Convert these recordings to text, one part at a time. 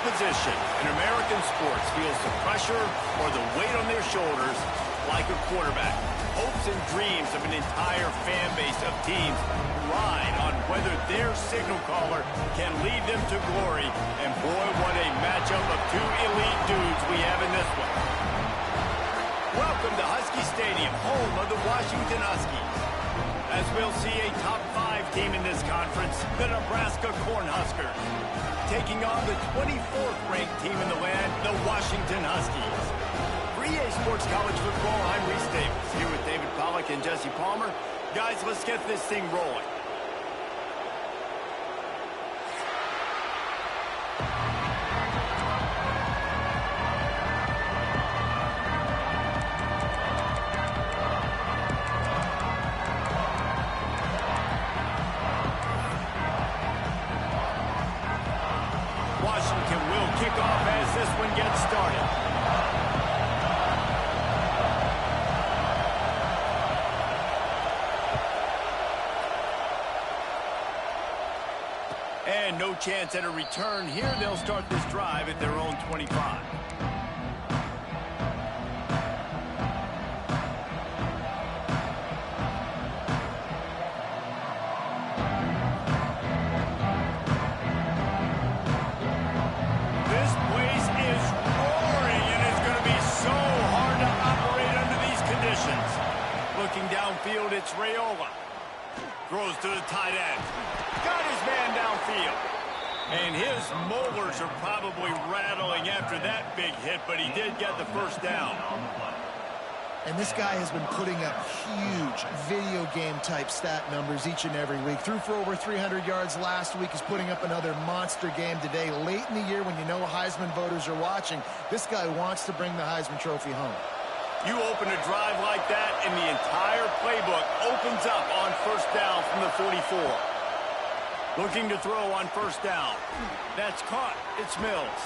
position in American sports feels the pressure or the weight on their shoulders like a quarterback. Hopes and dreams of an entire fan base of teams ride on whether their signal caller can lead them to glory. And boy, what a matchup of two elite dudes we have in this one. Welcome to Husky Stadium, home of the Washington Huskies. As we'll see a top 5 team in this conference, the Nebraska Cornhuskers, taking on the 24th ranked team in the land, the Washington Huskies. For EA Sports College Football, I'm Reese Davis, here with David Pollack and Jesse Palmer. Guys, let's get this thing rolling. Washington will kick off as this one gets started. And no chance at a return here. They'll start this drive at their own 25. This place is roaring, and it's going to be so hard to operate under these conditions. Looking downfield, it's Raiola. Throws to the tight end. Got his man downfield. And his molars are probably rattling after that big hit, but he did get the first down. And this guy has been putting up huge video game type stat numbers each and every week. Threw for over 300 yards last week. He's putting up another monster game today. Late in the year when you know Heisman voters are watching, this guy wants to bring the Heisman Trophy home. You open a drive like that, and the entire playbook opens up on first down from the 44. Looking to throw on first down. That's caught. It's Mills.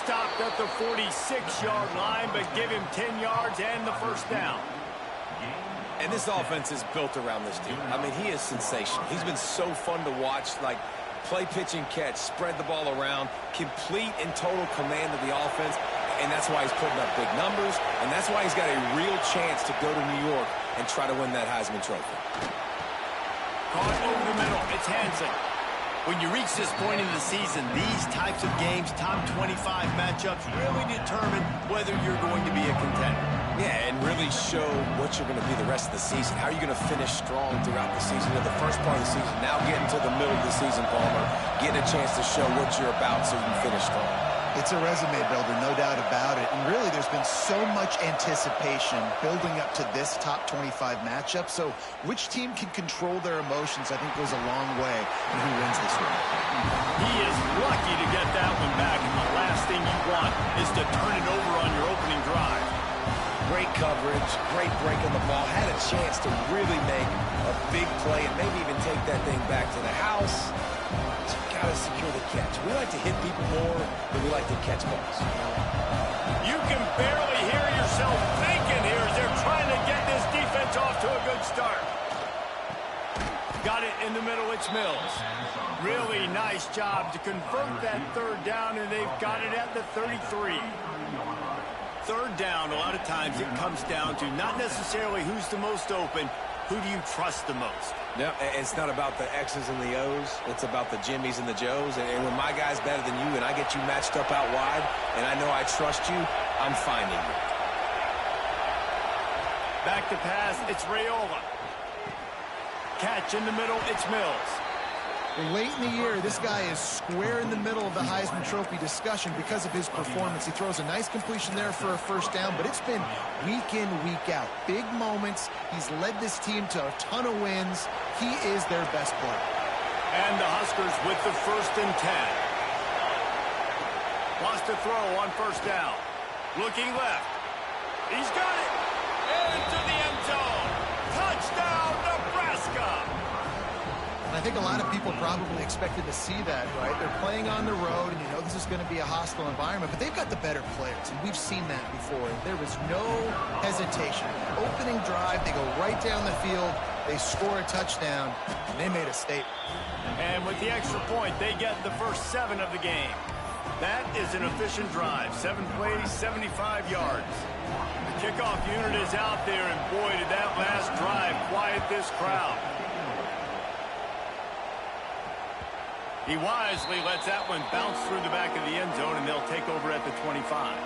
Stopped at the 46-yard line, but give him 10 yards and the first down. And this offense is built around this dude. I mean, he is sensational. He's been so fun to watch, like play, pitch, and catch, spread the ball around, complete and total command of the offense, and that's why he's putting up big numbers, and that's why he's got a real chance to go to New York and try to win that Heisman Trophy. Caught over the middle. It's Hansen. When you reach this point in the season, these types of games, top 25 matchups, really determine whether you're going to be a contender. Yeah, and really show what you're going to be the rest of the season. How are you going to finish strong throughout the season? The first part of the season, now getting to the middle of the season, Palmer, getting a chance to show what you're about so you can finish strong. It's a resume builder, no doubt about it. And really, there's been so much anticipation building up to this top 25 matchup. So which team can control their emotions, I think, goes a long way in who wins this one. He is lucky to get that one back, and the last thing you want is to turn it over on your opening drive. Great coverage, great break on the ball. Had a chance to really make a big play and maybe even take that thing back to the house. Got to secure the catch. We like to hit people more than we like to catch balls. You can barely hear yourself thinking here as they're trying to get this defense off to a good start. Got it in the middle. It's Mills. Really nice job to convert that third down, and they've got it at the 33. Third down, a lot of times it comes down to not necessarily who's the most open, who do you trust the most? No, it's not about the X's and the O's. It's about the Jimmys and the Joes. And when my guy's better than you and I get you matched up out wide and I know I trust you, I'm finding you. Back to pass, it's Raiola. Catch in the middle, it's Mills. Late in the year, this guy is square in the middle of the Heisman Trophy discussion because of his performance. He throws a nice completion there for a first down, but it's been week in, week out. Big moments. He's led this team to a ton of wins. He is their best player. And the Huskers with the 1st and 10. Wants to throw on first down. Looking left. He's got it. Into the end zone. Touchdown, Nebraska. I think a lot of people probably expected to see that, right? They're playing on the road, and you know this is going to be a hostile environment, but they've got the better players, and we've seen that before. There was no hesitation. Opening drive, they go right down the field, they score a touchdown, and they made a statement. And with the extra point, they get the first 7 of the game. That is an efficient drive. 7 plays, 75 yards. The kickoff unit is out there, and boy, did that last drive quiet this crowd. He wisely lets that one bounce through the back of the end zone, and they'll take over at the 25.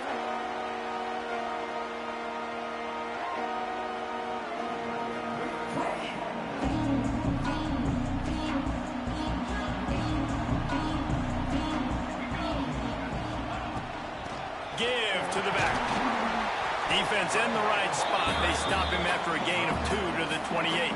Give to the back. Defense in the right spot. They stop him after a gain of 2 to the 28.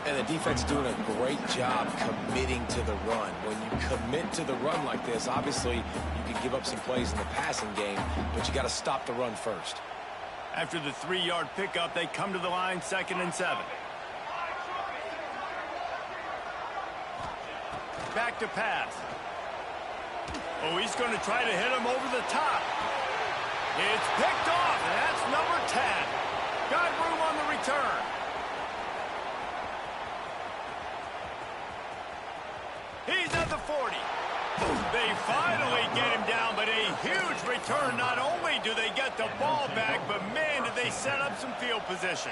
And the defense doing a great job committing to the run. When you commit to the run like this, obviously you can give up some plays in the passing game, but you got to stop the run first. After the 3-yard pickup, they come to the line, 2nd and 7. Back to pass. Oh, he's going to try to hit him over the top. It's picked off, and that's number 10. Got room on the return. He's at the 40. They finally get him down, but a huge return. Not only do they get the ball back, but man, did they set up some field position.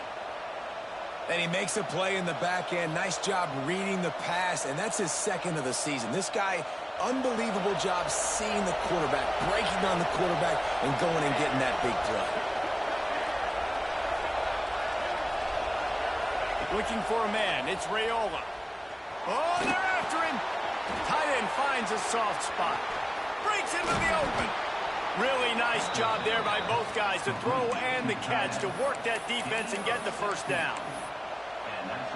And he makes a play in the back end. Nice job reading the pass, and that's his 2nd of the season. This guy, unbelievable job seeing the quarterback, breaking on the quarterback, and going and getting that big play. Looking for a man. It's Raiola. Oh, they're after him. Tight end finds a soft spot. Breaks into the open. Really nice job there by both guys to throw and the catch to work that defense and get the first down.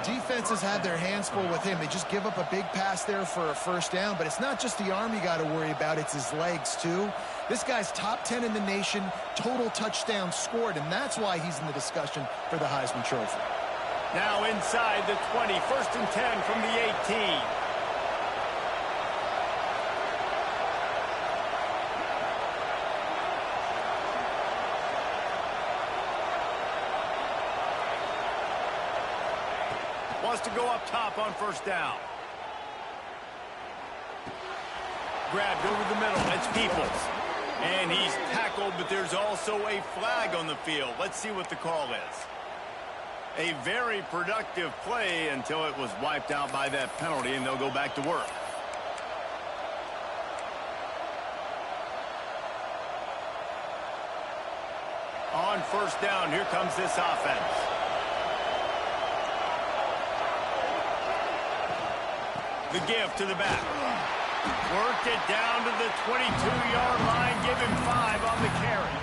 Defenses have their hands full with him. They just give up a big pass there for a first down, but it's not just the arm you got to worry about, it's his legs too. This guy's top 10 in the nation, total touchdowns scored, and that's why he's in the discussion for the Heisman Trophy. Now inside the 20, 1st and 10 from the 18. Wants to go up top on first down. Grabbed over the middle. It's Peoples. And he's tackled, but there's also a flag on the field. Let's see what the call is. A very productive play until it was wiped out by that penalty, and they'll go back to work. On first down, here comes this offense. The give to the back. Worked it down to the 22-yard line. Give him 5 on the carry.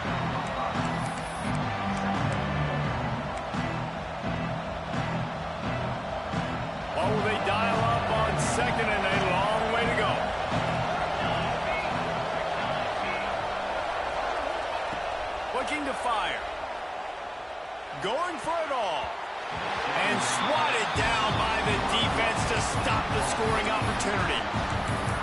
Oh, they dial up on 2nd and a long way to go. Looking to fire. Going for it all. And swatted down by the defense to stop the scoring opportunity.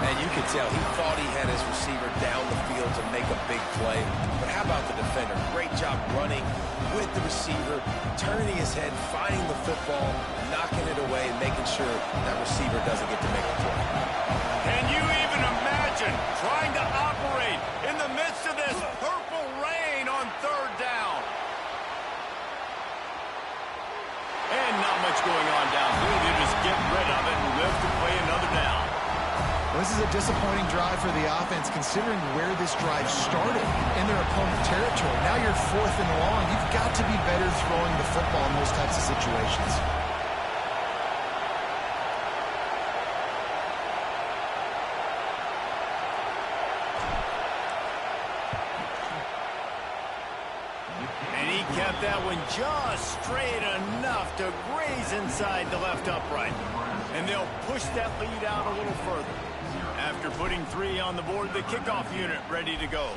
And you could tell he thought he had his receiver down the field to make a big play. But how about the defender? Great job running with the receiver, turning his head, finding the football, knocking it away, and making sure that receiver doesn't get to make a play. Can you even imagine trying to operate in the midst of this purple rain on 3rd down? And not much going on downfield. They just get rid of it and live to play another down. Well, this is a disappointing drive for the offense, considering where this drive started in their opponent territory. Now you're 4th and long. You've got to be better throwing the football in those types of situations. Kept that one just straight enough to graze inside the left upright. And they'll push that lead out a little further. After putting 3 on the board, the kickoff unit ready to go.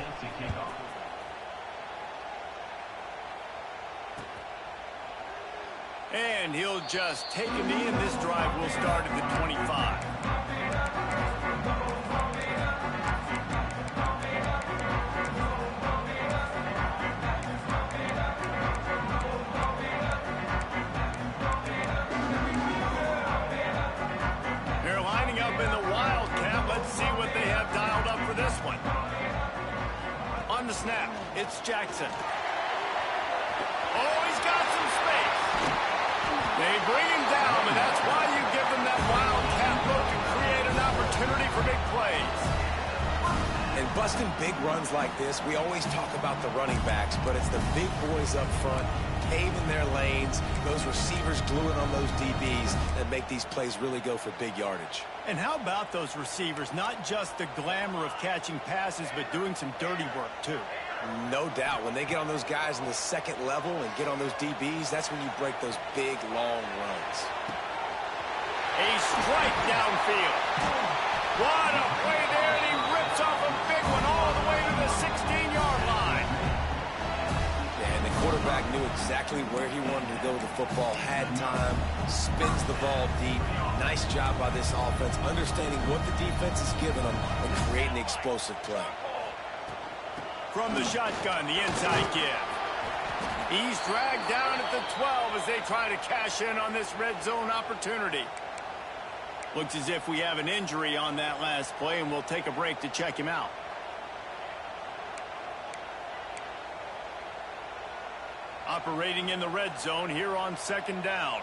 And he'll just take a knee, and this drive will start at the 25. They're lining up in the Wildcat. Let's see what they have dialed up for snap. It's Jackson. Oh, he's got some space. They bring him down, and that's why you give them that wildcat look to create an opportunity for big plays. And busting big runs like this, we always talk about the running backs, but it's the big boys up front, paving their lanes, those receivers gluing on those DBs that make these plays really go for big yardage. And how about those receivers? Not just the glamour of catching passes, but doing some dirty work, too. No doubt. When they get on those guys in the second level and get on those DBs, that's when you break those big, long runs. A strike downfield. What a play there, and he rips off a big one all the way to the 16-yard line. And the quarterback knew exactly where he wanted to go with the football, had time, spins the ball deep. Nice job by this offense, understanding what the defense is giving them and creating the explosive play. From the shotgun, the inside give. He's dragged down at the 12 as they try to cash in on this red zone opportunity. Looks as if we have an injury on that last play, and we'll take a break to check him out. Operating in the red zone here on second down.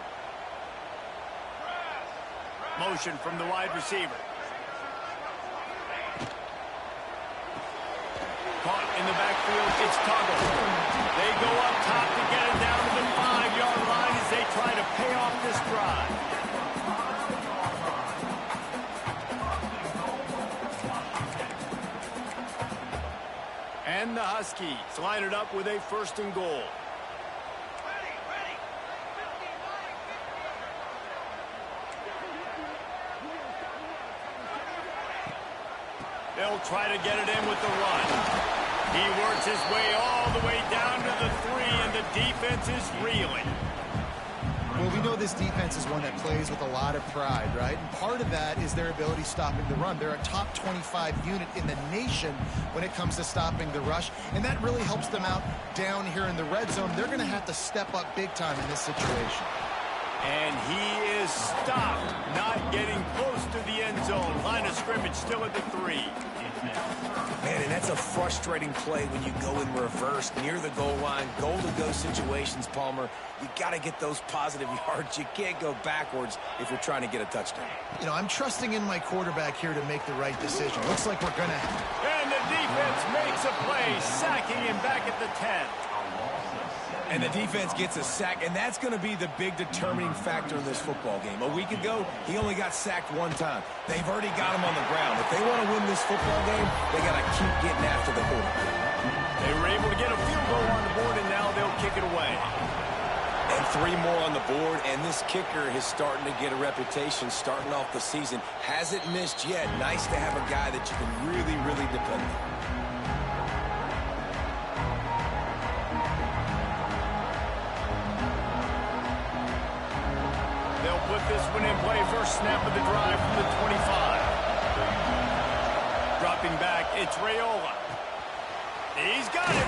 Motion from the wide receiver. Caught in the backfield, it's Tuggle. They go up top to get it down to the 5-yard line as they try to pay off this drive. And the Huskies line it up with a 1st and goal. They'll try to get it in with the run. He works his way all the way down to the 3, and the defense is reeling. Well, we know this defense is one that plays with a lot of pride, right? And part of that is their ability stopping the run. They're a top 25 unit in the nation when it comes to stopping the rush, and that really helps them out down here in the red zone. They're going to have to step up big time in this situation. And he is stopped, not getting close to the end zone. Line of scrimmage still at the 3. Man, and that's a frustrating play when you go in reverse near the goal line. Goal-to-go situations, Palmer. You got to get those positive yards. You can't go backwards if you're trying to get a touchdown. You know, I'm trusting in my quarterback here to make the right decision. Looks like we're going to... And the defense makes a play, sacking him back at the 10. And the defense gets a sack, and that's going to be the big determining factor in this football game. A week ago, he only got sacked 1 time. They've already got him on the ground. If they want to win this football game, they got to keep getting after the quarterback. They were able to get a field goal on the board, and now they'll kick it away. And 3 more on the board, and this kicker is starting to get a reputation starting off the season. Hasn't missed yet. Nice to have a guy that you can really, really depend on. Put this one in play. First snap of the drive from the 25. Dropping back, it's Raiola. He's got it.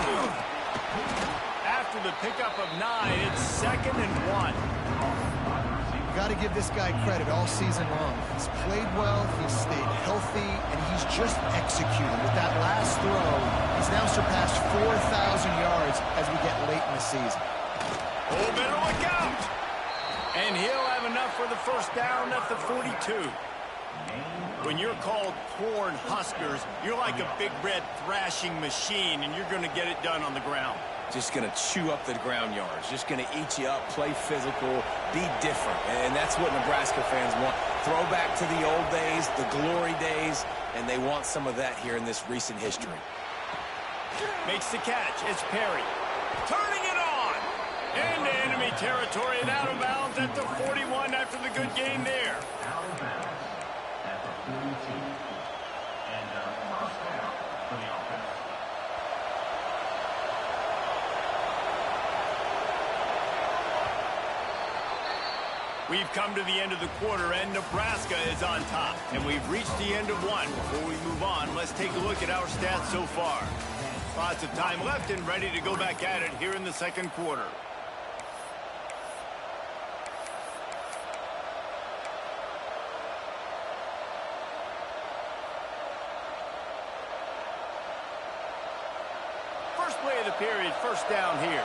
After the pickup of 9, it's 2nd and 1. You've got to give this guy credit all season long. He's played well, he's stayed healthy, and he's just executing. With that last throw, he's now surpassed 4,000 yards as we get late in the season. Oh, better look out! And he'll have enough for the 1st down at the 42. When you're called corn huskers, you're like a big red thrashing machine, and you're going to get it done on the ground. Just going to chew up the ground yards. Just going to eat you up, play physical, be different. And that's what Nebraska fans want. Throwback to the old days, the glory days, and they want some of that here in this recent history. Makes the catch. It's Perry. Turning it on. Into enemy territory and out of bounds at the 41 after the good game there. We've come to the end of the quarter, and Nebraska is on top. And we've reached the end of one. Before we move on, let's take a look at our stats so far. Lots of time left and ready to go back at it here in the second quarter. play of the period, first down here.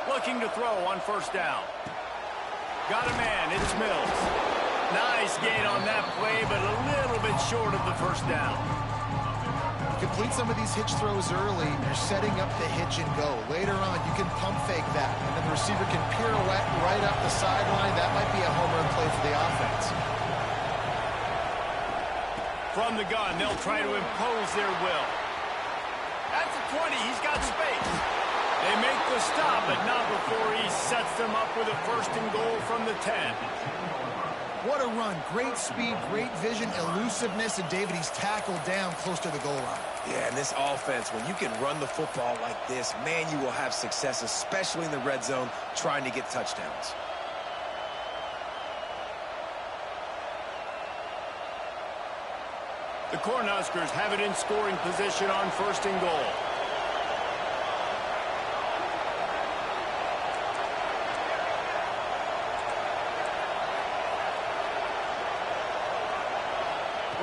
Looking to throw on first down. Got a man, it's Mills. Nice gain on that play, but a little bit short of the first down. Complete some of these hitch throws early. You're setting up the hitch and go. Later on, you can pump fake that, and then the receiver can pirouette right up the sideline. That might be a home run play for the offense. From the gun, they'll try to impose their will. At the 20, he's got space. They make the stop, but not before he sets them up with a first and goal from the 10. What a run. Great speed, great vision, elusiveness, and David, he's tackled down close to the goal line. Yeah, and this offense, when you can run the football like this, man, you will have success, especially in the red zone, trying to get touchdowns. The Cornhuskers have it in scoring position on first and goal.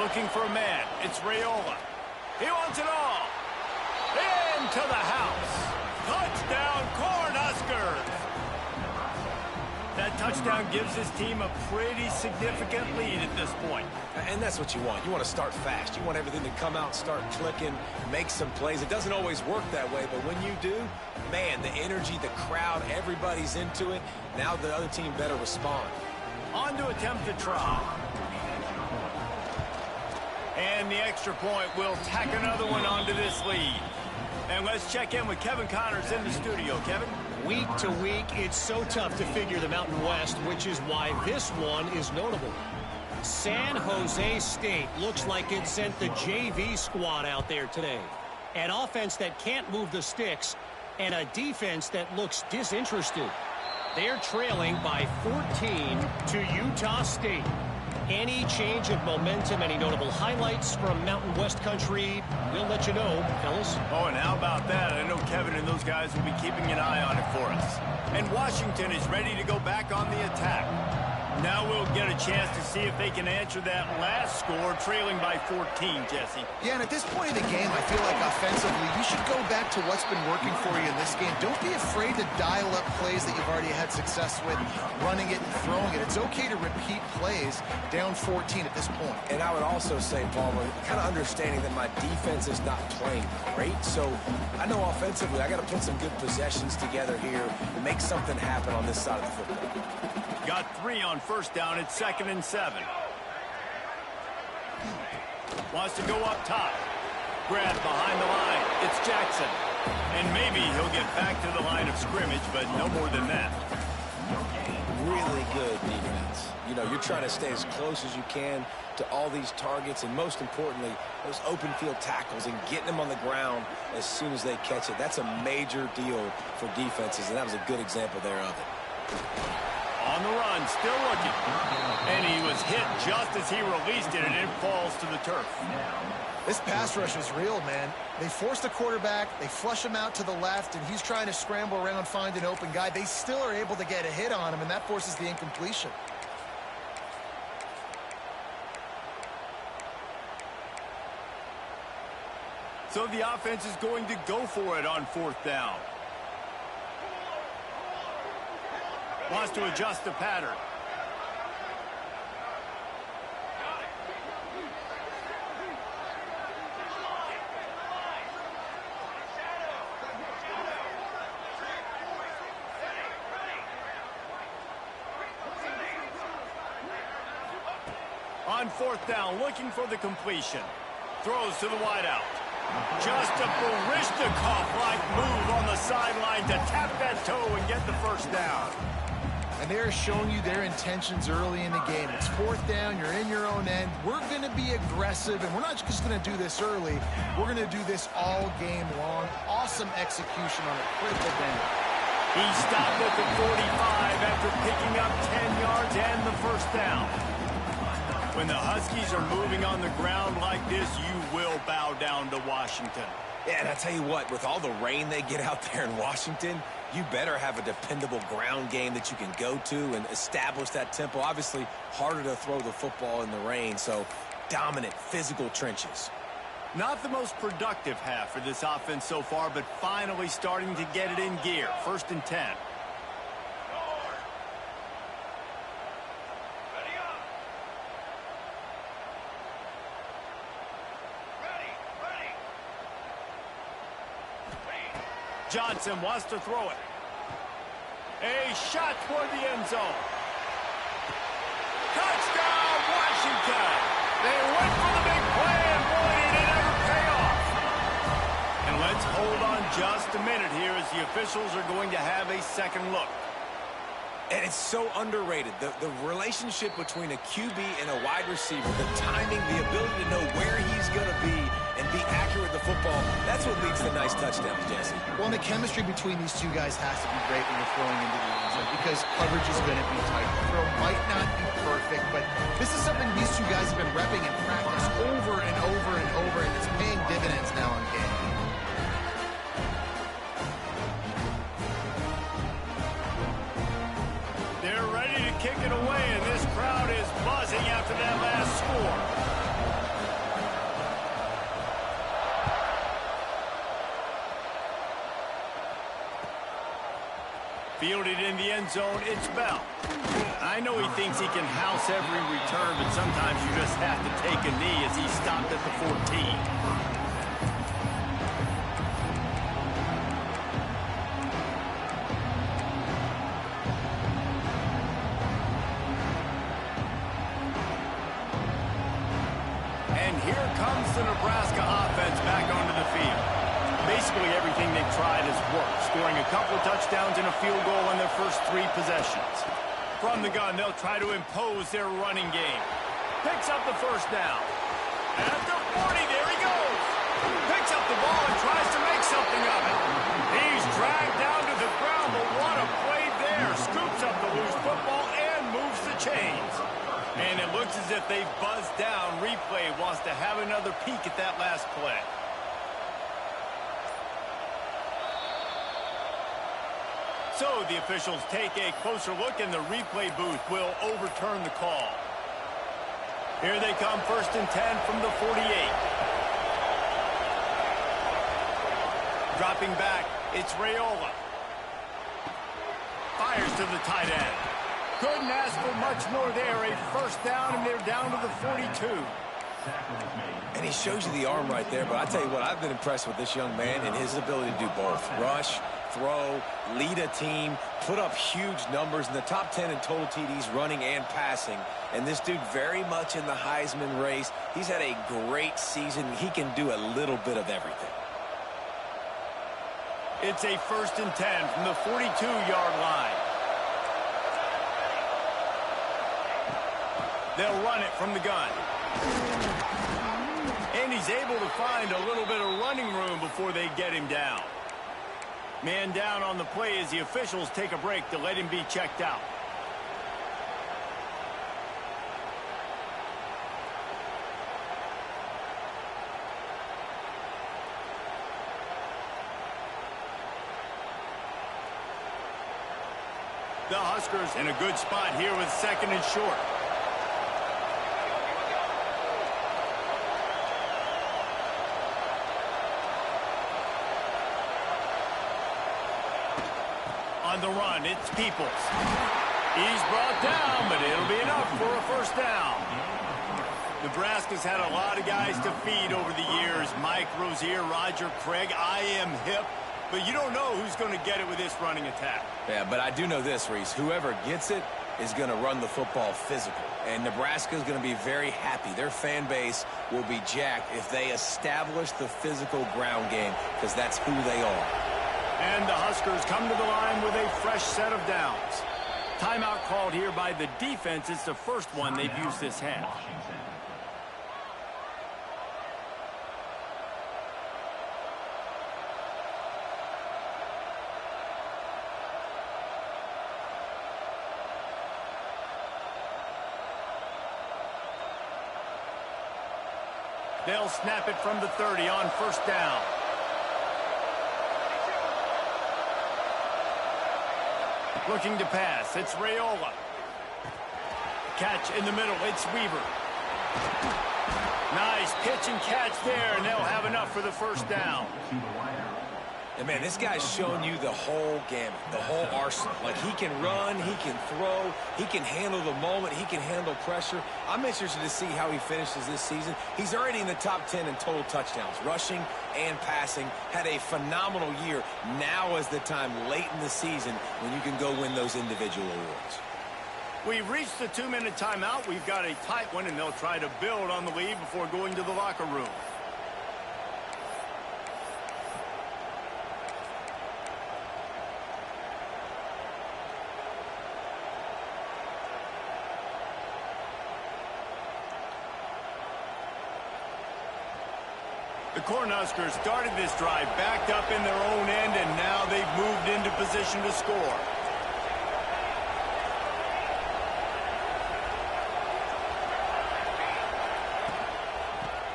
Looking for a man. It's Raiola. He wants it all. Into the house. Touchdown, Cornhuskers. That touchdown gives his team a pretty significant lead at this point. And that's what you want. You want to start fast. You want everything to come out, start clicking, make some plays. It doesn't always work that way, but when you do, man, the energy, the crowd, everybody's into it. Now the other team better respond. On to attempt the try. And the extra point will tack another one onto this lead. And let's check in with Kevin Connors in the studio. Kevin? Week to week, it's so tough to figure the Mountain West, which is why this one is notable. San Jose State looks like it sent the JV squad out there today. An offense that can't move the sticks and a defense that looks disinterested. They're trailing by 14 to Utah State. Any change of momentum, any notable highlights from Mountain West country, we'll let you know, fellas. Oh, and how about that? I know Kevin and those guys will be keeping an eye on it for us. And Washington is ready to go back on the attack. Now we'll get a chance to see if they can answer that last score, trailing by 14, Jesse. Yeah, and at this point in the game, I feel like offensively, you should go back to what's been working for you in this game. Don't be afraid to dial up plays that you've already had success with, running it and throwing it. It's okay to repeat plays down 14 at this point. And I would also say, Palmer, kind of understanding that my defense is not playing great. So I know offensively, I got to put some good possessions together here and make something happen on this side of the football. Got 3 on first down. It's 2nd and 7. Wants to go up top. Grab behind the line. It's Jackson. And maybe he'll get back to the line of scrimmage, but no more than that. Really good defense. You know, you're trying to stay as close as you can to all these targets, and most importantly, those open field tackles and getting them on the ground as soon as they catch it. That's a major deal for defenses, and that was a good example there of it. On the run, still looking. And he was hit just as he released it, and it falls to the turf. This pass rush is real, man. They force the quarterback, they flush him out to the left, and he's trying to scramble around, find an open guy. They still are able to get a hit on him, and that forces the incompletion. So the offense is going to go for it on 4th down. Wants to adjust the pattern. On 4th down, looking for the completion. Throws to the wideout. Just a Barishnikov-like move on the sideline to tap that toe and get the first down. And they're showing you their intentions early in the game. It's 4th down, you're in your own end. We're going to be aggressive, and we're not just going to do this early. We're going to do this all game long. Awesome execution on a critical down. He stopped at the 45 after picking up 10 yards and the first down. When the Huskies are moving on the ground like this, you will bow down to Washington. Yeah, and I tell you what, with all the rain they get out there in Washington, you better have a dependable ground game that you can go to and establish that tempo. Obviously, harder to throw the football in the rain, so dominant physical trenches. Not the most productive half for this offense so far, but finally starting to get it in gear. 1st and 10. Johnson wants to throw it. A shot toward the end zone. Touchdown, Washington! They went for the big play, and boy, did it ever pay off. And let's hold on just a minute here as the officials are going to have a second look. And it's so underrated. The relationship between a QB and a wide receiver, the timing, the ability to know where he's going to be and be accurate with the football, that's what leads to nice touchdowns, Jesse. Well, and the chemistry between these two guys has to be great when you're throwing into the end zone because coverage is going to be tight. The throw might not be perfect, but this is something these two guys have been repping in practice over and over and over, and it's paying dividends now in game. They're ready to kick it away, and this crowd is buzzing after that last score. Fielded in the end zone, it's Bell. I know he thinks he can house every return, but sometimes you just have to take a knee as he stopped at the 14. Here comes the Nebraska offense back onto the field. Basically everything they've tried has worked, scoring a couple touchdowns and a field goal on their first 3 possessions. From the gun, they'll try to impose their running game. Picks up the first down. At the 40, there he goes. Picks up the ball and tries to make something of it. He's dragged down to the ground, but what a play there. Scoops up the loose football and moves the chains. And it looks as if they've buzzed down. Replay wants to have another peek at that last play. So the officials take a closer look, and the replay booth will overturn the call. Here they come, 1st and 10 from the 48. Dropping back, it's Raiola. Fires to the tight end. Couldn't ask for much more there. A first down, and they're down to the 42. And he shows you the arm right there, but I tell you what, I've been impressed with this young man and his ability to do both. Rush, throw, lead a team, put up huge numbers in the top 10 in total TDs running and passing. And this dude very much in the Heisman race. He's had a great season. He can do a little bit of everything. It's a 1st and 10 from the 42-yard line. They'll run it from the gun. And he's able to find a little bit of running room before they get him down. Man down on the play as the officials take a break to let him be checked out. The Huskers in a good spot here with 2nd and short. On the run, it's Peoples. He's brought down, but it'll be enough for a first down. Nebraska's had a lot of guys to feed over the years. Mike Rozier, Roger Craig, I am hip. But you don't know who's going to get it with this running attack. Yeah, but I do know this, Reese. Whoever gets it is going to run the football physical. And Nebraska is going to be very happy. Their fan base will be jacked if they establish the physical ground game, because that's who they are. And the Huskers come to the line with a fresh set of downs. Timeout called here by the defense. It's the first one they've used this half. They'll snap it from the 30 on first down. Looking to pass, it's Raiola. Catch in the middle, it's Weaver. Nice pitch and catch there, and they'll have enough for the first down. And, man, this guy's showing you the whole gamut, the whole arsenal. Like, he can run, he can throw, he can handle the moment, he can handle pressure. I'm interested to see how he finishes this season. He's already in the top 10 in total touchdowns, rushing and passing. Had a phenomenal year. Now is the time late in the season when you can go win those individual awards. We've reached the 2-minute timeout. We've got a tight one, and they'll try to build on the lead before going to the locker room. The Cornhuskers started this drive backed up in their own end, and now they've moved into position to score.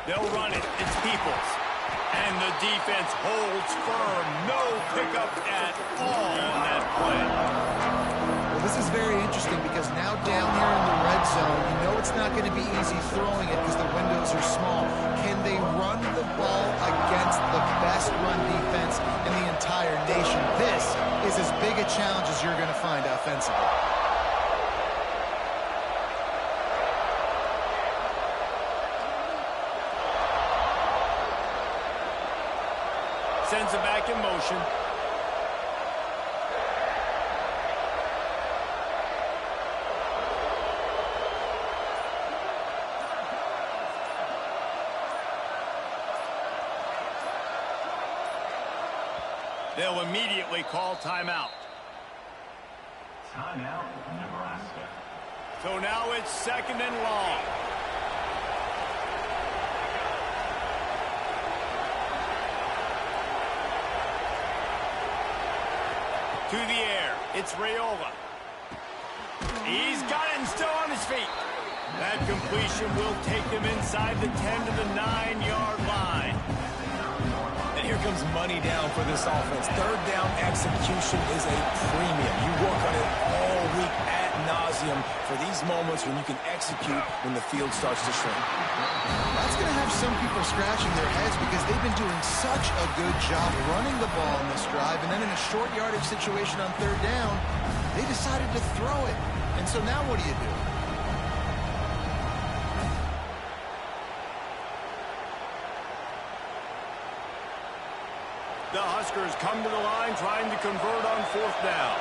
They'll run it. It's Peoples. And the defense holds firm. No pickup at all on that play. Well, this is very interesting because now down here in the red zone, you know it's not going to be easy throwing it because the windows are small. Can they run the ball against the best run defense in the entire nation? This is as big a challenge as you're going to find offensively. Sends it back in motion. They'll immediately call timeout. Timeout, Nebraska. So now it's 2nd and long. To the air, it's Raiola. He's got it and still on his feet. That completion will take him inside the 10 to the 9-yard line. And here comes money down for this offense. Third down execution is a premium. You work on it all week ad nauseum for these moments when you can execute when the field starts to shrink. That's going to have some people scratching their heads because they've been doing such a good job running the ball in this drive, and then in a short yardage situation on 3rd down, they decided to throw it. And so now what do you do? The Huskers come to the line trying to convert on 4th down.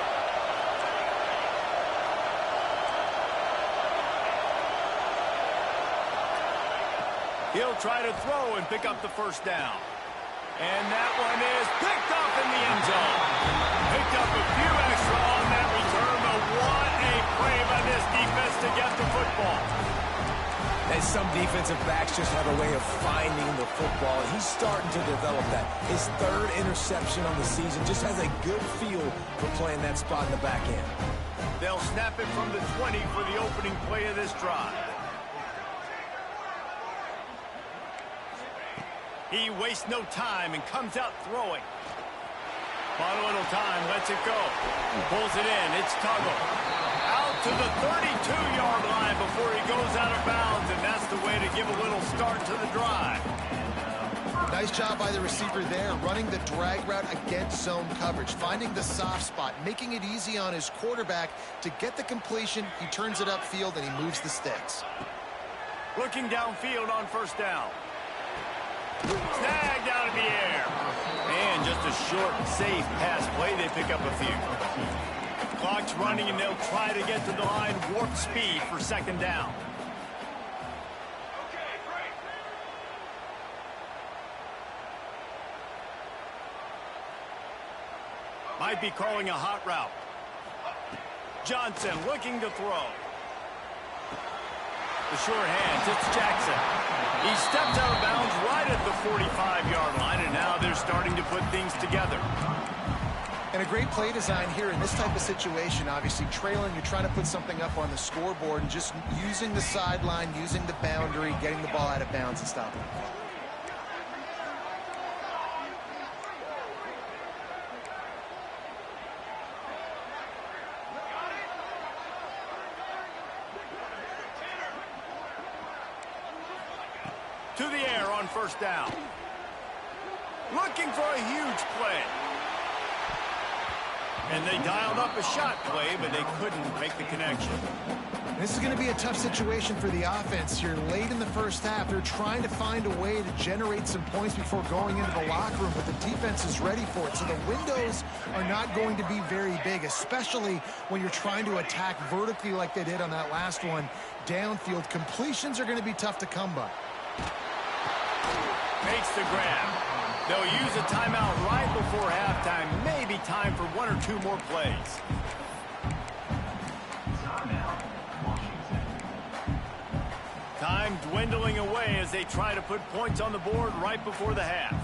He'll try to throw and pick up the 1st down. And that one is picked up in the end zone. Picked up a few extra on that return, but what a play by this defense to get the football. And some defensive backs just have a way of finding the football. He's starting to develop that. His 3rd interception on the season just has a good feel for playing that spot in the back end. They'll snap it from the 20 for the opening play of this drive. He wastes no time and comes out throwing. Bought a little time, lets it go. Pulls it in, it's Tuggle. Out to the 32-yard line before he goes out of bounds, and that's the way to give a little start to the drive. Nice job by the receiver there, running the drag route against zone coverage, finding the soft spot, making it easy on his quarterback to get the completion. He turns it upfield, and he moves the sticks. Looking downfield on 1st down. Snagged out of the air. And just a short, safe pass play. They pick up a few. Clock's running, and they'll try to get to the line warp speed for 2nd down. Might be calling a hot route. Johnson looking to throw. The short hands, it's Jackson. He stepped out of bounds right at the 45-yard line, and now they're starting to put things together. And a great play design here in this type of situation. Obviously, trailing, you're trying to put something up on the scoreboard, and just using the sideline, using the boundary, getting the ball out of bounds and stopping the clock. on first down. Looking for a huge play. And they dialed up a shot play, but they couldn't make the connection. This is going to be a tough situation for the offense here. Late in the first half, they're trying to find a way to generate some points before going into the locker room, but the defense is ready for it. So the windows are not going to be very big, especially when you're trying to attack vertically like they did on that last one. Downfield completions are going to be tough to come by. Makes the grab. They'll use a timeout right before halftime. Maybe time for one or two more plays. Time dwindling away as they try to put points on the board right before the half.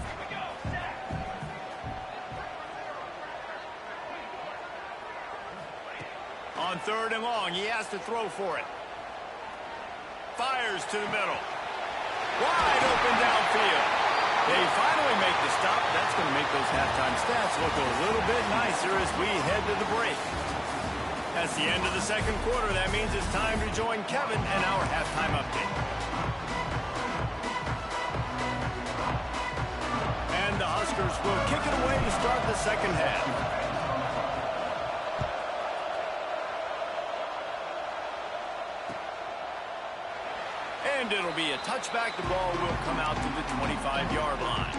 On 3rd and long, he has to throw for it. Fires to the middle. Wide open downfield. They finally make the stop. That's going to make those halftime stats look a little bit nicer as we head to the break. That's the end of the second quarter. That means it's time to join Kevin and our halftime update. And the Huskers will kick it away to start the second half. And it'll be a touchback. The ball will come out to the 25-yard line.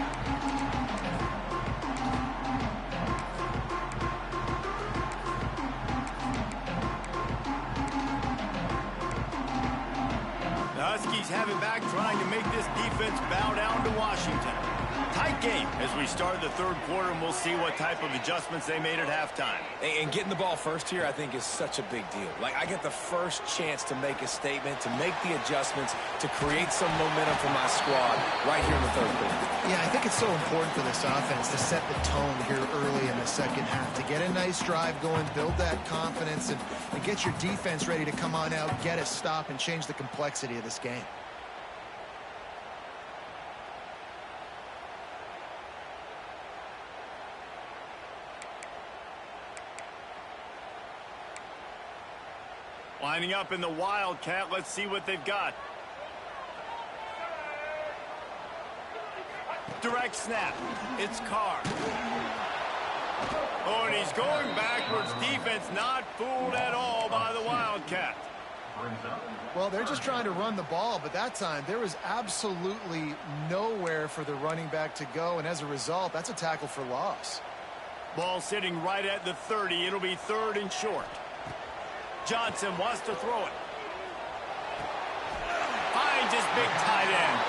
The Huskies have it back, trying to make this defense bow down to Washington. Tight game as we start the third quarter, and we'll see what type of adjustments they made at halftime. And getting the ball first here, I think, is such a big deal. Like, I get the first chance to make a statement, to make the adjustments, to create some momentum for my squad right here in the third quarter. Yeah, I think it's so important for this offense to set the tone here early in the second half, to get a nice drive going, build that confidence, and get your defense ready to come on out, get a stop, and change the complexity of this game. Lining up in the Wildcat. Let's see what they've got. Direct snap. It's Carr. Oh, and he's going backwards. Defense not fooled at all by the Wildcat. Well, they're just trying to run the ball, but that time there was absolutely nowhere for the running back to go, and as a result, that's a tackle for loss. Ball sitting right at the 30. It'll be 3rd and short. Johnson wants to throw it. Finds his big tight end.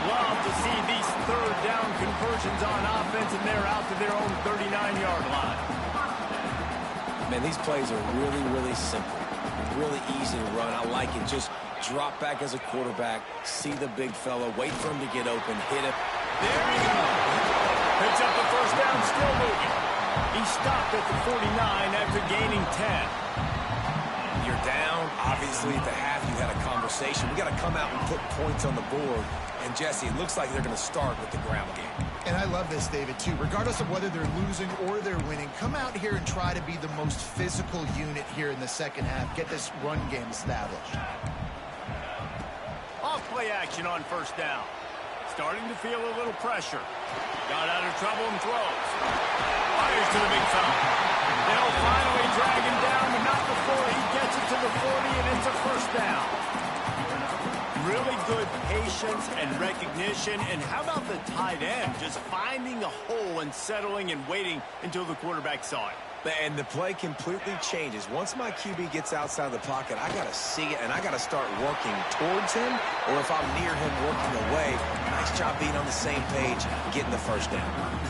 Love to see these 3rd down conversions on offense, and they're out to their own 39-yard line. Man, these plays are really, really simple. Really easy to run. I like it. Just drop back as a quarterback, see the big fella, wait for him to get open, hit him. There he goes. Picks up the first down, still moving. He stopped at the 49 after gaining 10. You're down. Obviously, at the half, you had a conversation. We got to come out and put points on the board. And, Jesse, it looks like they're going to start with the ground game. And I love this, David, too. Regardless of whether they're losing or they're winning, come out here and try to be the most physical unit here in the second half. Get this run game established. Off play action on first down. Starting to feel a little pressure. Got out of trouble and throws. Fires to the big fella. They'll finally drag him down, but not before he gets it to the 40, and it's a first down. Really good patience and recognition. And how about the tight end? Just finding a hole and settling and waiting until the quarterback saw it. And the play completely changes. Once my QB gets outside the pocket, I got to see it, and I got to start working towards him, or if I'm near him, working away. Nice job being on the same page, getting the first down.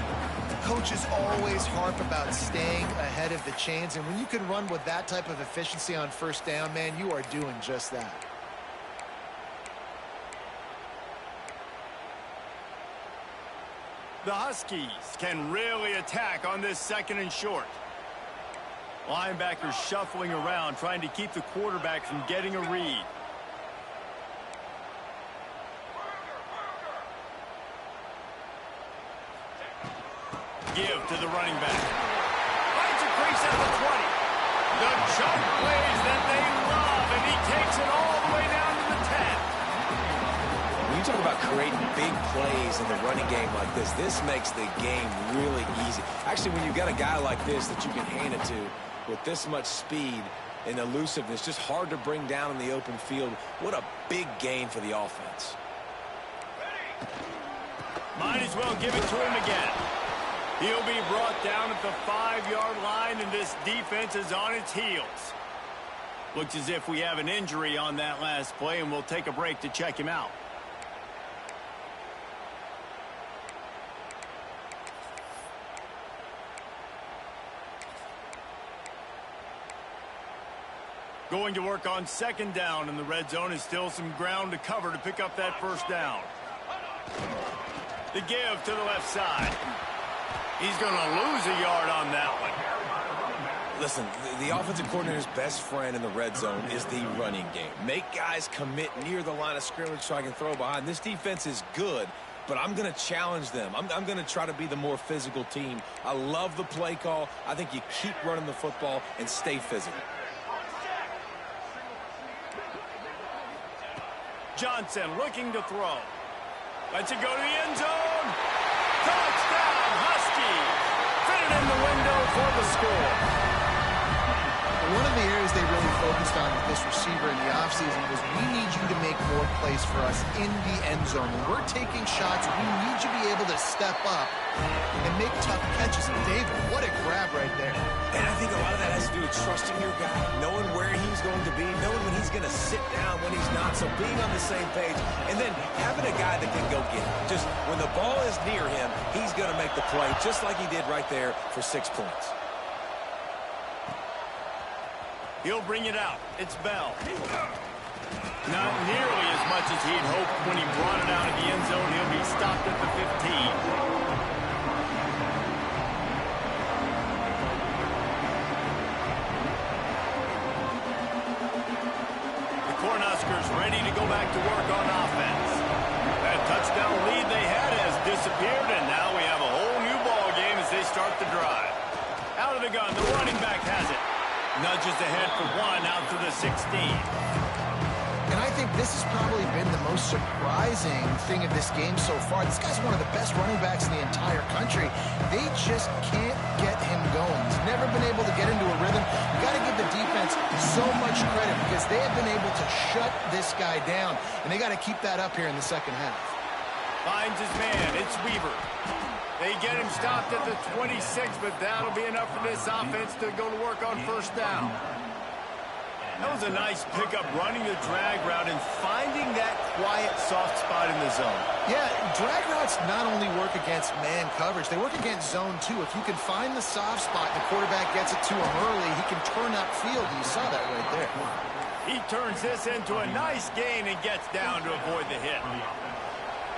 Coaches always harp about staying ahead of the chains, and when you can run with that type of efficiency on first down, man, you are doing just that. The Huskies can really attack on this 2nd and short. Linebackers shuffling around, trying to keep the quarterback from getting a read. Give to the running back. Finds a crease at the 20. The chunk plays that they love, and he takes it all the way down to the 10. We talk about creating big plays in the running game like this. This makes the game really easy. Actually, when you've got a guy like this that you can hand it to with this much speed and elusiveness, just hard to bring down in the open field. What a big gain for the offense. Might as well give it to him again. He'll be brought down at the 5-yard line, and this defense is on its heels. Looks as if we have an injury on that last play, and we'll take a break to check him out. Going to work on second down in the red zone, is still some ground to cover to pick up that first down. The give to the left side. He's going to lose a yard on that one. Listen, the offensive coordinator's best friend in the red zone is the running game. Make guys commit near the line of scrimmage so I can throw behind. This defense is good, but I'm going to challenge them. I'm going to try to be the more physical team. I love the play call. I think you keep running the football and stay physical. Johnson looking to throw. Lets it go to the end zone. Touchdown, Huskies. Fit it in the window for the score. One of the areas they really focused on with this receiver in the offseason was we need you to make more plays for us in the end zone. When we're taking shots, we need you to be able to step up and make tough catches. And David, what a grab right there. And I think a lot of that has to do with trusting your guy, knowing where he's going to be, knowing when he's going to sit down, when he's not. So being on the same page, and then having a guy that can go get it. Just when the ball is near him, he's going to make the play, just like he did right there for 6 points. He'll bring it out. It's Bell. Not nearly as much as he'd hoped when he brought it out of the end zone. He'll be stopped at the 15. The Cornhuskers ready to go back to work on offense. That touchdown lead they had has disappeared, and now we have a whole new ball game as they start the drive. Out of the gun, the running back has it. Nudges ahead for one out to the 16. And I think this has probably been the most surprising thing of this game so far. This guy's one of the best running backs in the entire country. They just can't get him going. He's never been able to get into a rhythm. You got to give the defense so much credit because they have been able to shut this guy down, and they got to keep that up here in the second half. Finds his man. It's Weaver. They get him stopped at the 26, but that'll be enough for this offense to go to work on first down. That was a nice pickup, running the drag route and finding that quiet, soft spot in the zone. Yeah, drag routes not only work against man coverage, they work against zone too. If you can find the soft spot and the quarterback gets it to him early, he can turn upfield. You saw that right there. He turns this into a nice gain and gets down to avoid the hit.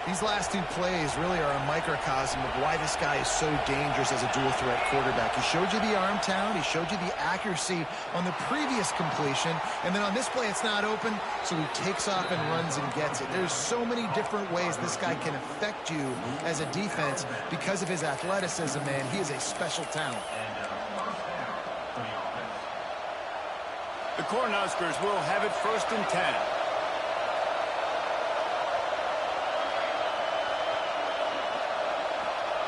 These last two plays really are a microcosm of why this guy is so dangerous as a dual-threat quarterback. He showed you the arm talent. He showed you the accuracy on the previous completion. And then on this play, it's not open, so he takes off and runs and gets it. There's so many different ways this guy can affect you as a defense because of his athleticism, man. He is a special talent. The Cornhuskers will have it 1st and 10.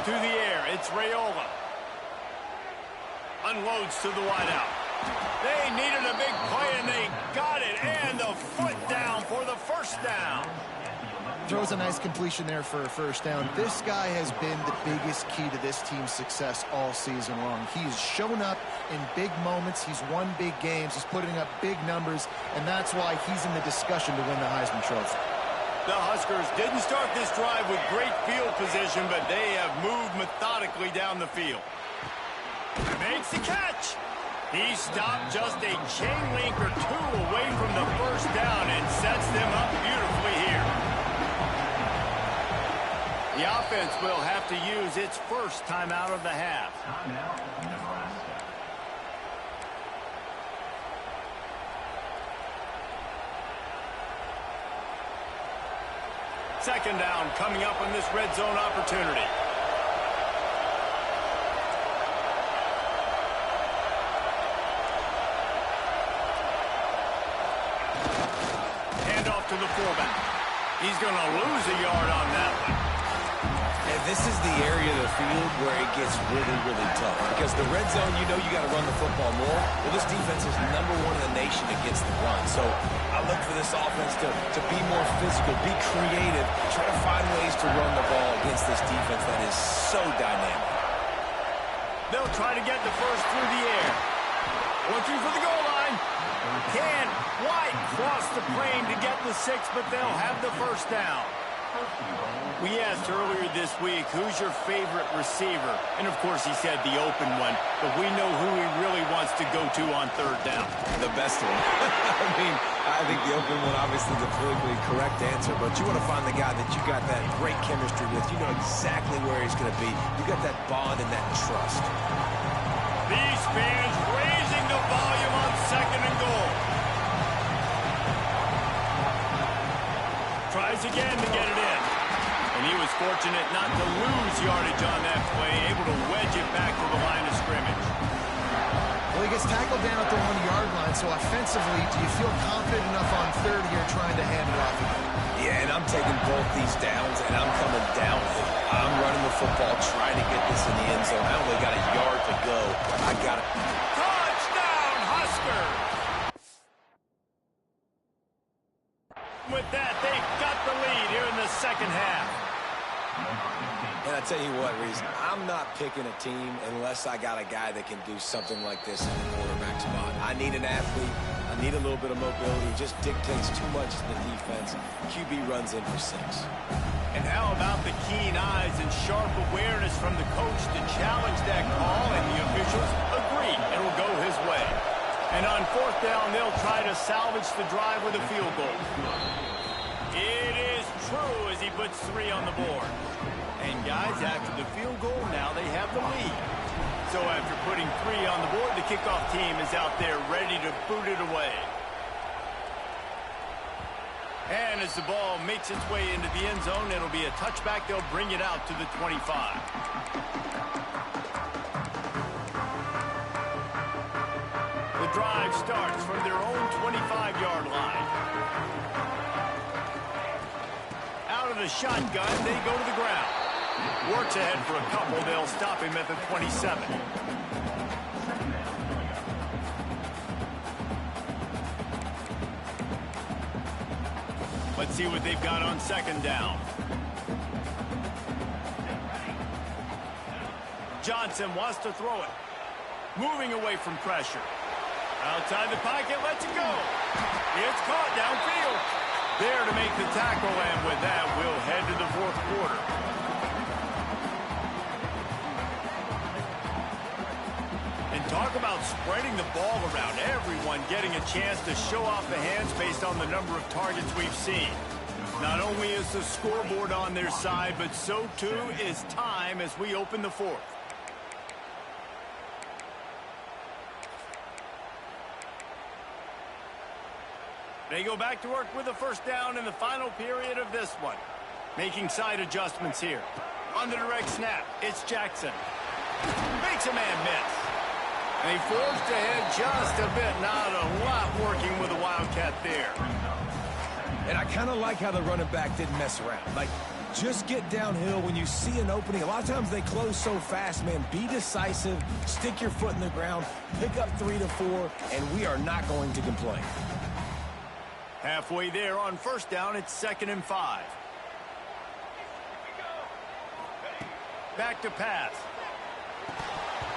To the air, it's Raiola. Unloads to the wideout. They needed a big play, and they got it. And the foot down for the first down. Throws a nice completion there for a first down. This guy has been the biggest key to this team's success all season long. He's shown up in big moments. He's won big games. He's putting up big numbers, and that's why he's in the discussion to win the Heisman Trophy. The Huskers didn't start this drive with great field position, but they have moved methodically down the field. Makes the catch. He stopped just a chain link or two away from the first down and sets them up beautifully here. The offense will have to use its first timeout of the half. Second down coming up on this red zone opportunity. Hand off to the fullback. He's going to lose a yard on that one. And this is the area of the field where it gets really, really tough. Because the red zone, you know you got to run the football more. Well, this defense is #1 in the nation against the run. So I look for this offense to be more physical, be creative, try to find ways to run the ball against this defense that is so dynamic. They'll try to get the first through the air. Looking for the goal line. Can White cross the plane to get the 6, but they'll have the first down. We asked earlier this week, who's your favorite receiver? And, of course, he said the open one. But we know who he really wants to go to on third down. The best one. I think the open one obviously is the politically correct answer. But you want to find the guy that you got that great chemistry with. You know exactly where he's going to be. You got that bond and that trust. These fans raising the volume on 2nd and goal. Tries again to get it in. And he was fortunate not to lose yardage on that play, able to wedge it back to the line of scrimmage. Well, he gets tackled down at the 1-yard line, so offensively, do you feel confident enough on third here trying to hand it off again? Yeah, and I'm taking both these downs, and I'm coming downhill. I'm running the football, trying to get this in the end zone. I only got a yard to go. I got it. Touchdown, Husker! With that, they've got the lead here in the second half. And I tell you what, Reese, I'm not picking a team unless I got a guy that can do something like this in the quarterback spot. I need an athlete. I need a little bit of mobility. It just dictates too much to the defense. QB runs in for 6. And how about the keen eyes and sharp awareness from the coach to challenge that call, and the officials agree it'll go his way. And on fourth down, they'll try to salvage the drive with a field goal. It is true as he puts 3 on the board. And guys, after the field goal, now they have the lead. So after putting 3 on the board, the kickoff team is out there ready to boot it away. And as the ball makes its way into the end zone, it'll be a touchback. They'll bring it out to the 25. The drive starts from their own 25-yard line. Out of the shotgun, they go to the ground. Works ahead for a couple. They'll stop him at the 27. Let's see what they've got on 2nd down. Johnson wants to throw it. Moving away from pressure. Outside the pocket, lets it go. It's caught downfield. There to make the tackle, and with that, we'll head to the 4th quarter. And talk about spreading the ball around. Everyone getting a chance to show off the hands based on the number of targets we've seen. Not only is the scoreboard on their side, but so too is time as we open the 4th. They go back to work with a first down in the final period of this one. Making side adjustments here. On the direct snap, it's Jackson. Makes a man miss. And he forged ahead just a bit. Not a lot working with the Wildcat there. And I kind of like how the running back didn't mess around. Like, just get downhill when you see an opening. A lot of times they close so fast, man. Be decisive, stick your foot in the ground, pick up 3 to 4, and we are not going to complain. Halfway there on first down, it's 2nd and 5. Back to pass.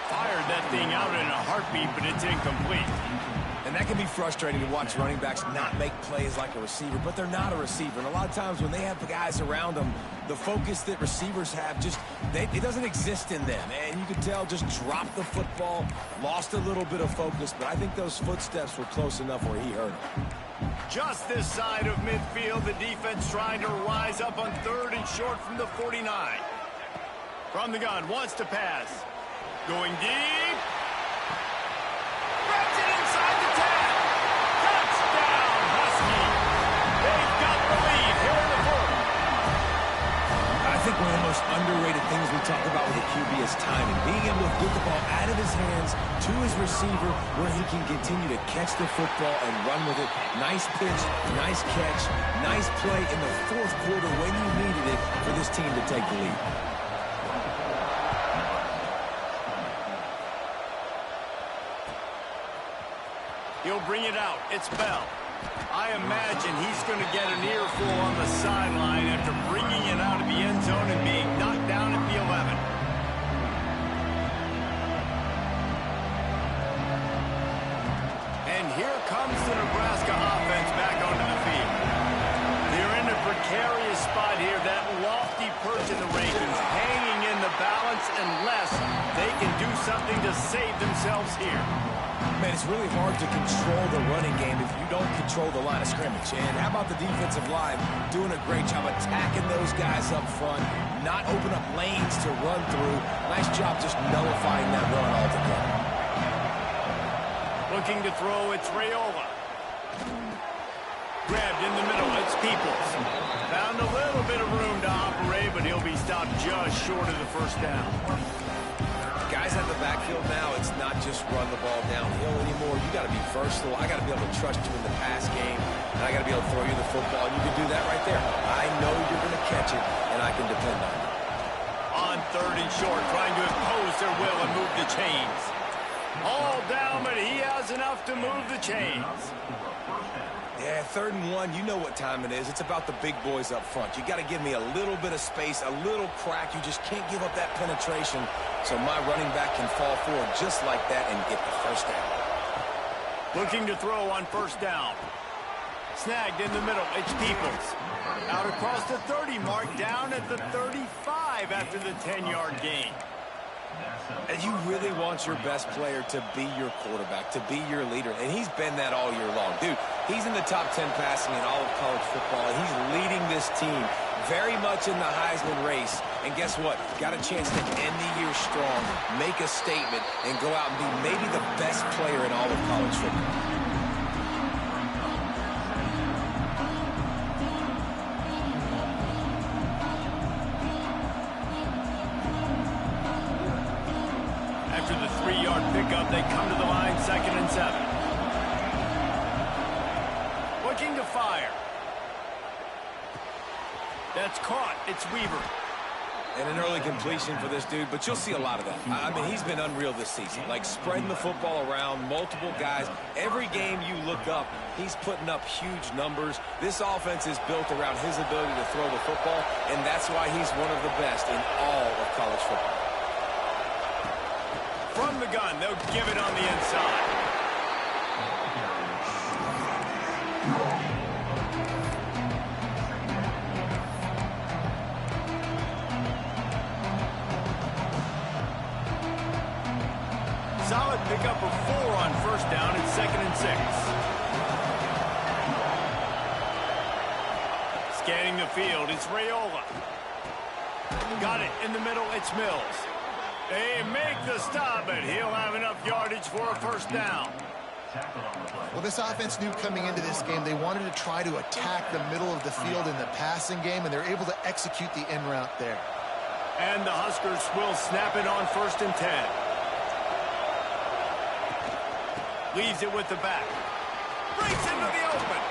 Fired that thing out in a heartbeat, but it's incomplete. And that can be frustrating to watch running backs not make plays like a receiver, but they're not a receiver. And a lot of times when they have the guys around them, the focus that receivers have it doesn't exist in them. And you can tell, just dropped the football, lost a little bit of focus, but I think those footsteps were close enough where he hurt him. Just this side of midfield, the defense trying to rise up on 3rd and short from the 49. From the gun, wants to pass. Going deep. Grabs it inside the 10. Touchdown, Husky. They've got the lead here in the 4th. I think one of the most underrated things we talk about with a QB is timing. Being able to get the ball out of his hands to his receiver where he can continue to catch the football and run with it. Nice pitch, nice catch, nice play in the fourth quarter when you needed it for this team to take the lead. He'll bring it out. It's Bell. I imagine he's going to get an earful on the sideline after bringing it out of the end zone and being knocked down at the 11. And here comes the Nebraska offense back onto the field. They're in a precarious spot here, that lofty perch in the rankings, hanging in the balance unless they can do something to save themselves here. Man, it's really hard to control the running game if you don't control the line of scrimmage. And how about the defensive line doing a great job attacking those guys up front, not open up lanes to run through. Nice job just nullifying that run altogether. Looking to throw, it's Raiola. Grabbed in the middle, it's Peoples. Found a little bit of room to operate, but he'll be stopped just short of the first down. Guys at the backfield now, it's not just run the ball downhill anymore. You got to be versatile. I got to be able to trust you in the pass game, and I got to be able to throw you the football, and you can do that right there. I know you're going to catch it, and I can depend on it. On third and short, trying to impose their will and move the chains. All down, but he has enough to move the chains. Yeah, 3rd and 1, you know what time it is. It's about the big boys up front. You got to give me a little bit of space, a little crack. You just can't give up that penetration so my running back can fall forward just like that and get the first down. Looking to throw on first down. Snagged in the middle. It's Peoples. Out across the 30 mark, down at the 35 after the 10-yard gain. And you really want your best player to be your quarterback, to be your leader. And he's been that all year long. Dude, he's in the top 10 passing in all of college football, and he's leading this team very much in the Heisman race. And guess what? Got a chance to end the year strong, make a statement, and go out and be maybe the best player in all of college football. After the 3-yard pickup, they come to the line, 2nd and 7. Looking to fire. That's caught. It's Weaver. And an early completion for this dude, but you'll see a lot of that. I mean, he's been unreal this season. Like, spreading the football around, multiple guys. Every game you look up, he's putting up huge numbers. This offense is built around his ability to throw the football, and that's why he's one of the best in all of college football. From the gun, they'll give it on the inside. Solid pickup of 4 on first down. It's 2nd and 6. Scanning the field, it's Raiola. Got it in the middle, it's Mills. They make the stop, and he'll have enough yardage for a first down. Well, this offense knew coming into this game they wanted to try to attack the middle of the field in the passing game, and they're able to execute the in route there. And the Huskers will snap it on 1st and 10. Leaves it with the back. Breaks into the open.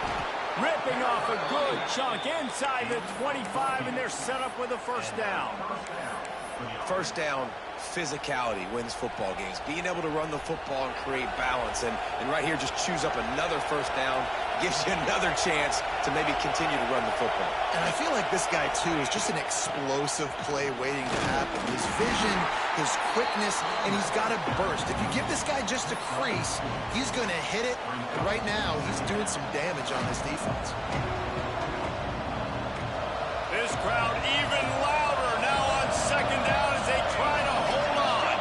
Ripping off a good chunk inside the 25, and they're set up with a first down. First down, physicality wins football games. Being able to run the football and create balance. And right here, just choose up another first down. Gives you another chance to maybe continue to run the football. And I feel like this guy, too, is just an explosive play waiting to happen. His vision, his quickness, and he's got a burst. If you give this guy just a crease, he's going to hit it. And right now, he's doing some damage on this defense. This crowd even louder now on 2nd down as they try to hold on.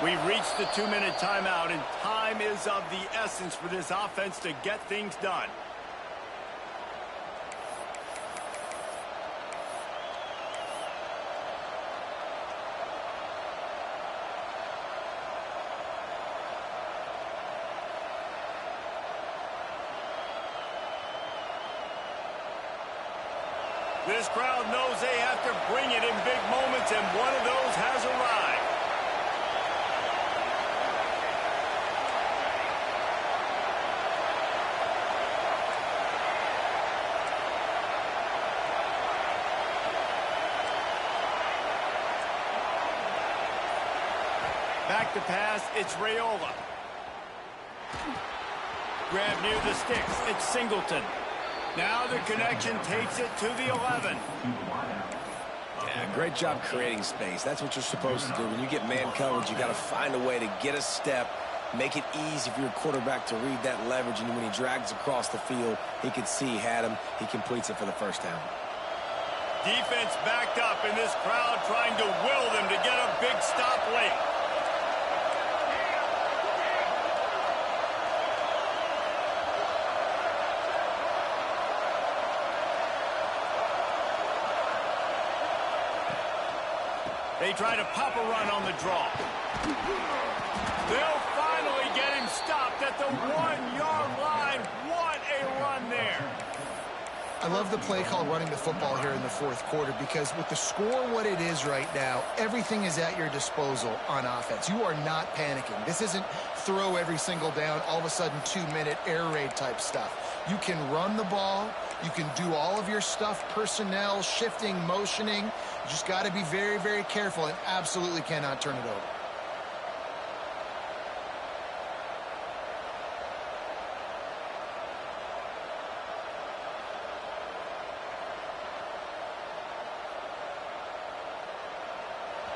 We've reached the 2-minute timeout, and time is of the essence for this offense to get things done. This crowd knows they have to bring it in big moments, and one of those has arrived. Back to pass, it's Raiola. Grab near the sticks, it's Singleton. Now the connection takes it to the 11. Yeah, great job creating space. That's what you're supposed to do. When you get man coverage, you got to find a way to get a step, make it easy for your quarterback to read that leverage, and when he drags across the field, he can see he had him. He completes it for the first down. Defense backed up, and this crowd trying to will them to get a big stop late. They try to pop a run on the draw. They'll finally get him stopped at the 1-yard line. What a run there. I love the play called running the football here in the fourth quarter, because with the score what it is right now, everything is at your disposal on offense. You are not panicking. This isn't throw every single down, all of a sudden 2-minute air raid type stuff. You can run the ball. You can do all of your stuff, personnel, shifting, motioning. You just got to be very, very careful and absolutely cannot turn it over.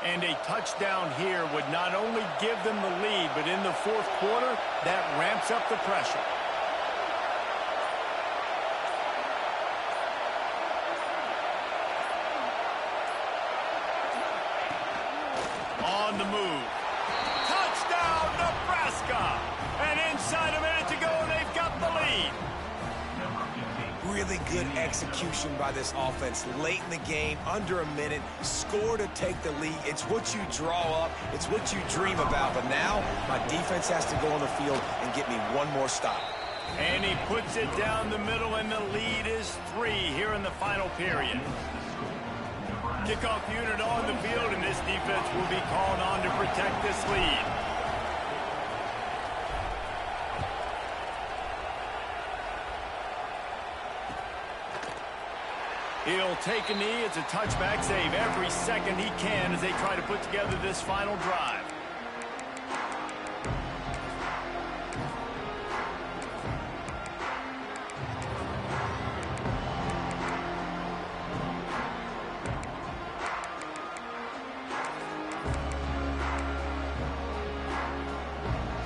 And a touchdown here would not only give them the lead, but in the fourth quarter, that ramps up the pressure. On the move. Touchdown, Nebraska! And inside a minute to go, and they've got the lead. Really good execution by this offense late in the game, under a minute, score to take the lead. It's what you draw up, it's what you dream about, but now my defense has to go on the field and get me one more stop. And he puts it down the middle, and the lead is 3 here in the final period. Kickoff unit on the field, and this defense will be called on to protect this lead. He'll take a knee. It's a touchback save every second he can as they try to put together this final drive.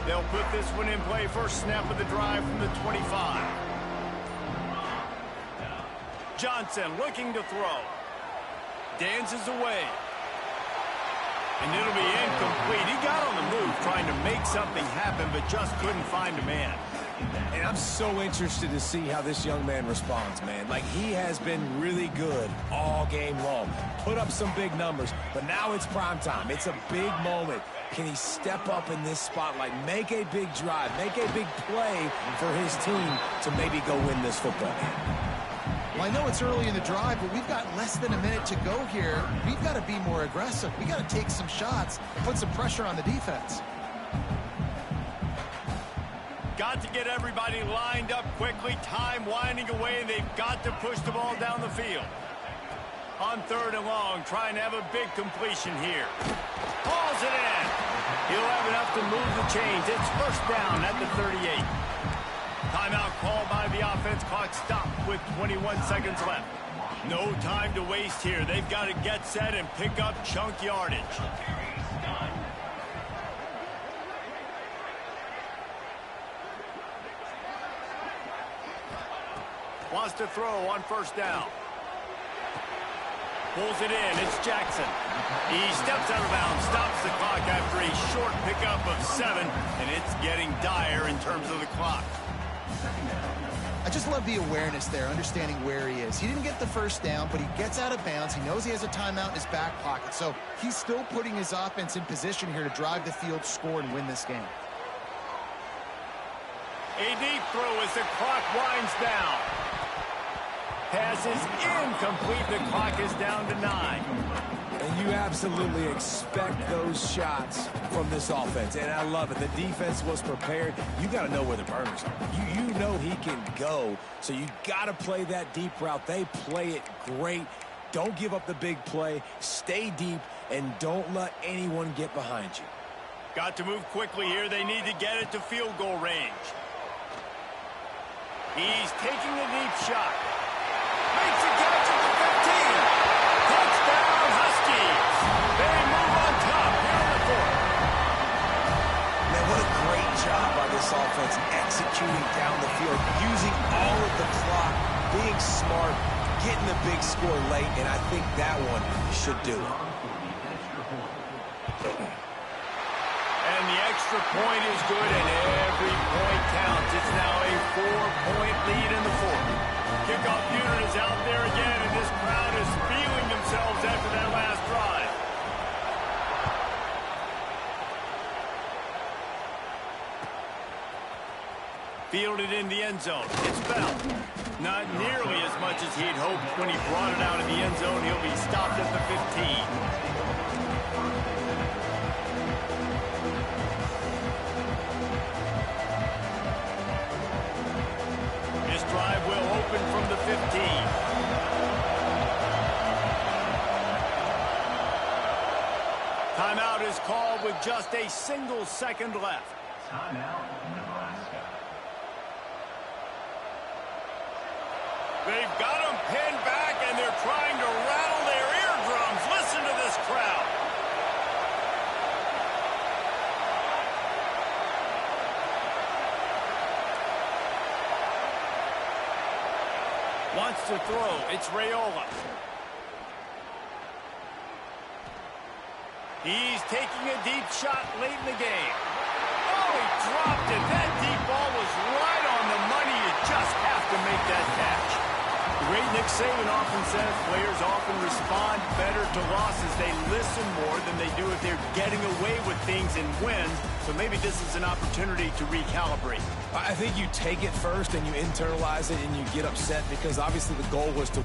They'll put this one in play. First snap of the drive from the 25. Johnson looking to throw. Dances away. And it'll be incomplete. He got on the move trying to make something happen, but just couldn't find a man. And I'm so interested to see how this young man responds, man. Like, he has been really good all game long. Put up some big numbers, but now it's prime time. It's a big moment. Can he step up in this spotlight, make a big drive, make a big play for his team to maybe go win this football game? Well, I know it's early in the drive, but we've got less than a minute to go here. We've got to be more aggressive. We've got to take some shots and put some pressure on the defense. Got to get everybody lined up quickly. Time winding away, and they've got to push the ball down the field. On 3rd and long, trying to have a big completion here. Hauls it in. He'll have enough to move the chains. It's first down at the 38. Timeout called by the offense. Clock stopped with 21 seconds left. No time to waste here. They've got to get set and pick up chunk yardage. Wants to throw on first down. Pulls it in. It's Jackson. He steps out of bounds, stops the clock after a short pickup of 7, and it's getting dire in terms of the clock. I just love the awareness there, understanding where he is. He didn't get the first down, but he gets out of bounds. He knows he has a timeout in his back pocket, so he's still putting his offense in position here to drive the field, score, and win this game. A deep throw as the clock winds down. Pass is incomplete. The clock is down to 9. And you absolutely expect those shots from this offense. And I love it. The defense was prepared. You got to know where the burners are. You know he can go. So you got to play that deep route. They play it great. Don't give up the big play. Stay deep and don't let anyone get behind you. Got to move quickly here. They need to get it to field goal range. He's taking a deep shot. Makes a catch at the 15. Touchdown, Huskies. They move on top here in the 4th. Man, what a great job by this offense executing down the field, using all of the clock, being smart, getting the big score late, and I think that one should do it. And the extra point is good, and every point counts. It's now a 4-point lead in the 4th. Kickoff unit is out there again, and this crowd is feeling themselves after that last drive. Fielded in the end zone. It's Bell. Not nearly as much as he'd hoped when he brought it out of the end zone. He'll be stopped at the 15. Drive will open from the 15. Timeout is called with just a single second left. Timeout, Nebraska. They've got them pinned back, and they're trying to rattle their eardrums. Listen to this crowd. Wants to throw. It's Raiola. He's taking a deep shot late in the game. Oh, he dropped it. That deep ball was right on the money. You just have to make that catch. The great Nick Saban often says players often respond better to losses. They listen more than they do if they're getting away with things in wins. So maybe this is an opportunity to recalibrate. I think you take it first and you internalize it and you get upset because obviously the goal was to